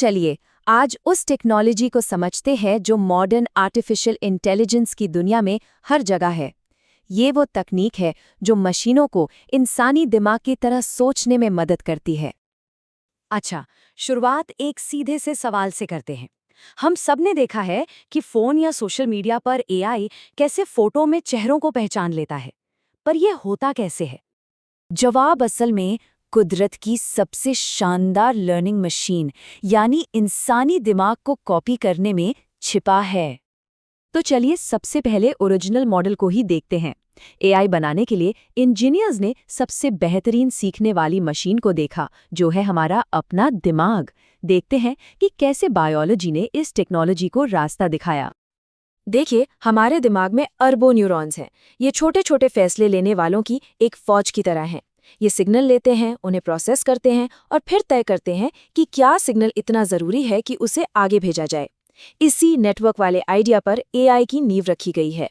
चलिए आज उस टेक्नोलॉजी को समझते हैं जो मॉडर्न आर्टिफिशियल इंटेलिजेंस की दुनिया में हर जगह है। ये वो तकनीक है जो मशीनों को इंसानी दिमाग की तरह सोचने में मदद करती है। अच्छा, शुरुआत एक सीधे से सवाल से करते हैं। हम सब ने देखा है कि फोन या सोशल मीडिया पर एआई कैसे फोटो में चेहरों को पहचान लेता है, पर यह होता कैसे है? जवाब असल में कुदरत की सबसे शानदार लर्निंग मशीन यानी इंसानी दिमाग को कॉपी करने में छिपा है। तो चलिए सबसे पहले ओरिजिनल मॉडल को ही देखते हैं। एआई बनाने के लिए इंजीनियर्स ने सबसे बेहतरीन सीखने वाली मशीन को देखा, जो है हमारा अपना दिमाग। देखते हैं कि कैसे बायोलॉजी ने इस टेक्नोलॉजी को रास्ता दिखाया। देखिए, हमारे दिमाग में अरबों न्यूरॉन्स हैं। ये छोटे छोटे फैसले लेने वालों की एक फौज की तरह हैं। ये सिग्नल लेते हैं, उन्हें प्रोसेस करते हैं और फिर तय करते हैं कि क्या सिग्नल इतना ज़रूरी है कि उसे आगे भेजा जाए। इसी नेटवर्क वाले आइडिया पर एआई की नींव रखी गई है।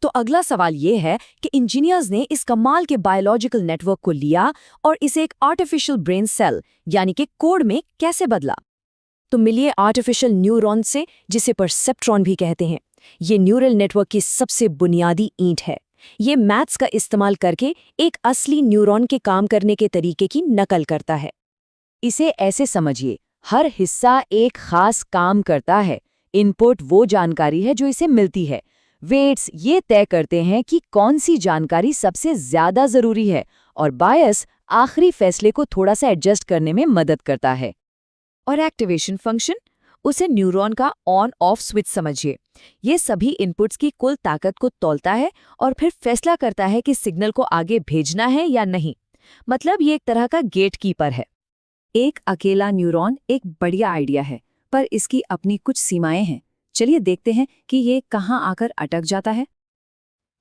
तो अगला सवाल ये है कि इंजीनियर्स ने इस कमाल के बायोलॉजिकल नेटवर्क को लिया और इसे एक आर्टिफिशियल ब्रेन सेल यानी कि कोड में कैसे बदला। तो मिलिए आर्टिफिशियल न्यूरॉन से, जिसे परसेप्ट्रॉन भी कहते हैं। ये न्यूरल नेटवर्क की सबसे बुनियादी ईंट है। ये मैथ्स का इस्तेमाल करके एक असली न्यूरॉन के काम करने के तरीके की नकल करता है। इसे ऐसे समझिए, हर हिस्सा एक खास काम करता है। इनपुट वो जानकारी है जो इसे मिलती है। वेट्स ये तय करते हैं कि कौन सी जानकारी सबसे ज्यादा जरूरी है, और बायस आखिरी फैसले को थोड़ा सा एडजस्ट करने में मदद करता है। और एक्टिवेशन फंक्शन, उसे न्यूरॉन का ऑन ऑफ स्विच समझिए। ये सभी इनपुट्स की कुल ताकत को तौलता है और फिर फैसला करता है कि सिग्नल को आगे भेजना है या नहीं। मतलब ये एक तरह का गेट कीपर है। एक अकेला न्यूरॉन एक बढ़िया आइडिया है, पर इसकी अपनी कुछ सीमाएं हैं। चलिए देखते हैं कि ये कहाँ आकर अटक जाता है।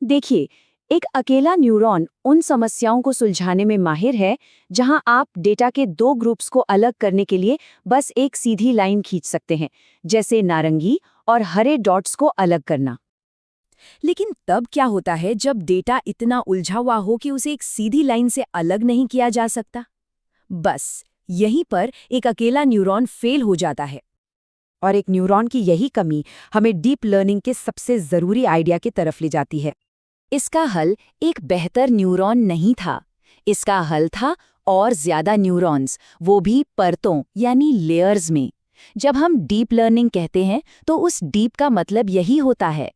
देखिए, एक अकेला न्यूरॉन उन समस्याओं को सुलझाने में माहिर है जहां आप डेटा के दो ग्रुप्स को अलग करने के लिए बस एक सीधी लाइन खींच सकते हैं, जैसे नारंगी और हरे डॉट्स को अलग करना। लेकिन तब क्या होता है जब डेटा इतना उलझा हुआ हो कि उसे एक सीधी लाइन से अलग नहीं किया जा सकता? बस यहीं पर एक अकेला न्यूरॉन फेल हो जाता है। और एक न्यूरॉन की यही कमी हमें डीप लर्निंग के सबसे जरूरी आइडिया की तरफ ले जाती है। इसका हल एक बेहतर न्यूरॉन नहीं था। इसका हल था और ज्यादा न्यूरॉन्स, वो भी परतों यानी लेयर्स में। जब हम डीप लर्निंग कहते हैं तो उस डीप का मतलब यही होता है।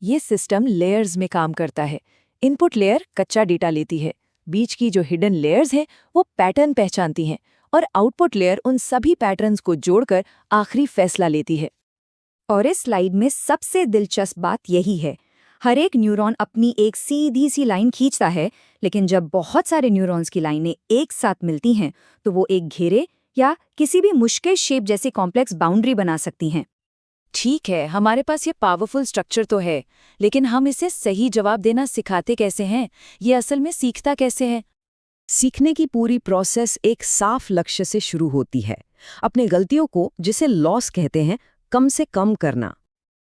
ये सिस्टम लेयर्स में काम करता है। इनपुट लेयर कच्चा डेटा लेती है, बीच की जो हिडन लेयर्स हैं वो पैटर्न पहचानती हैं, और आउटपुट लेयर उन सभी पैटर्न्स को जोड़कर आखिरी फैसला लेती है। और इस स्लाइड में सबसे दिलचस्प बात यही है, हर एक न्यूरॉन अपनी एक सीधी सी लाइन खींचता है, लेकिन जब बहुत सारे न्यूरॉन्स की लाइनें एक साथ मिलती हैं तो वो एक घेरे या किसी भी मुश्किल शेप जैसी कॉम्प्लेक्स बाउंड्री बना सकती हैं। ठीक है, हमारे पास ये पावरफुल स्ट्रक्चर तो है, लेकिन हम इसे सही जवाब देना सिखाते कैसे हैं? ये असल में सीखता कैसे है? सीखने की पूरी प्रोसेस एक साफ लक्ष्य से शुरू होती है। अपने गलतियों को, जिसे लॉस कहते हैं, कम से कम करना।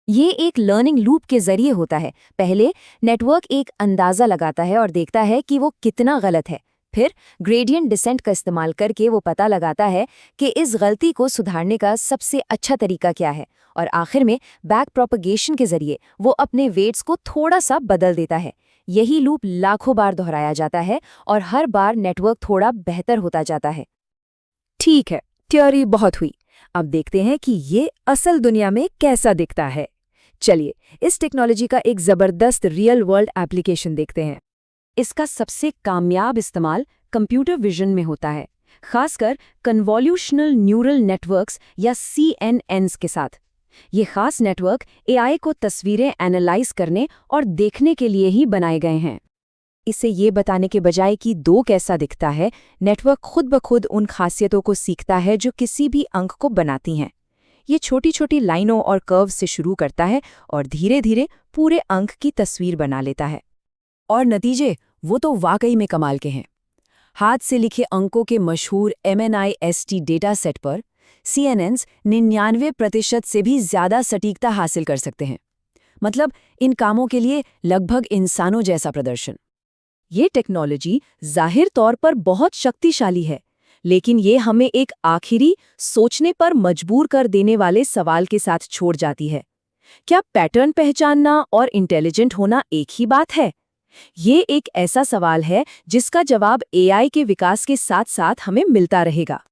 ये एक लर्निंग लूप के जरिए होता है। पहले नेटवर्क एक अंदाजा लगाता है और देखता है कि वो कितना गलत है। फिर ग्रेडियंट डिसेंट का इस्तेमाल करके वो पता लगाता है कि इस गलती को सुधारने का सबसे अच्छा तरीका क्या है, और आखिर में बैक प्रोपगेशन के जरिए वो अपने वेट्स को थोड़ा सा बदल देता है। यही लूप लाखों बार दोहराया जाता है और हर बार नेटवर्क थोड़ा बेहतर होता जाता है। ठीक है, थ्योरी बहुत हुई। अब देखते हैं कि ये असल दुनिया में कैसा दिखता है। चलिए इस टेक्नोलॉजी का एक जबरदस्त रियल वर्ल्ड एप्लीकेशन देखते हैं। इसका सबसे कामयाब इस्तेमाल कंप्यूटर विजन में होता है, खासकर कन्वॉल्यूशनल न्यूरल नेटवर्क्स या CNNs के साथ। ये खास नेटवर्क एआई को तस्वीरें एनालाइज करने और देखने के लिए ही बनाए गए हैं। इसे ये बताने के बजाय कि दो कैसा दिखता है, नेटवर्क खुद ब खुद उन खासियतों को सीखता है जो किसी भी अंक को बनाती हैं। ये छोटी छोटी लाइनों और कर्व से शुरू करता है और धीरे धीरे पूरे अंक की तस्वीर बना लेता है। और नतीजे वो तो वाकई में कमाल के हैं। हाथ से लिखे अंकों के मशहूर MNIST डेटा सेट पर CNNs 99% से भी ज्यादा सटीकता हासिल कर सकते हैं। मतलब इन कामों के लिए लगभग इंसानों जैसा प्रदर्शन। ये टेक्नोलॉजी जाहिर तौर पर बहुत शक्तिशाली है, लेकिन ये हमें एक आखिरी सोचने पर मजबूर कर देने वाले सवाल के साथ छोड़ जाती है। क्या पैटर्न पहचानना और इंटेलिजेंट होना एक ही बात है? ये एक ऐसा सवाल है जिसका जवाब एआई के विकास के साथ-साथ हमें मिलता रहेगा।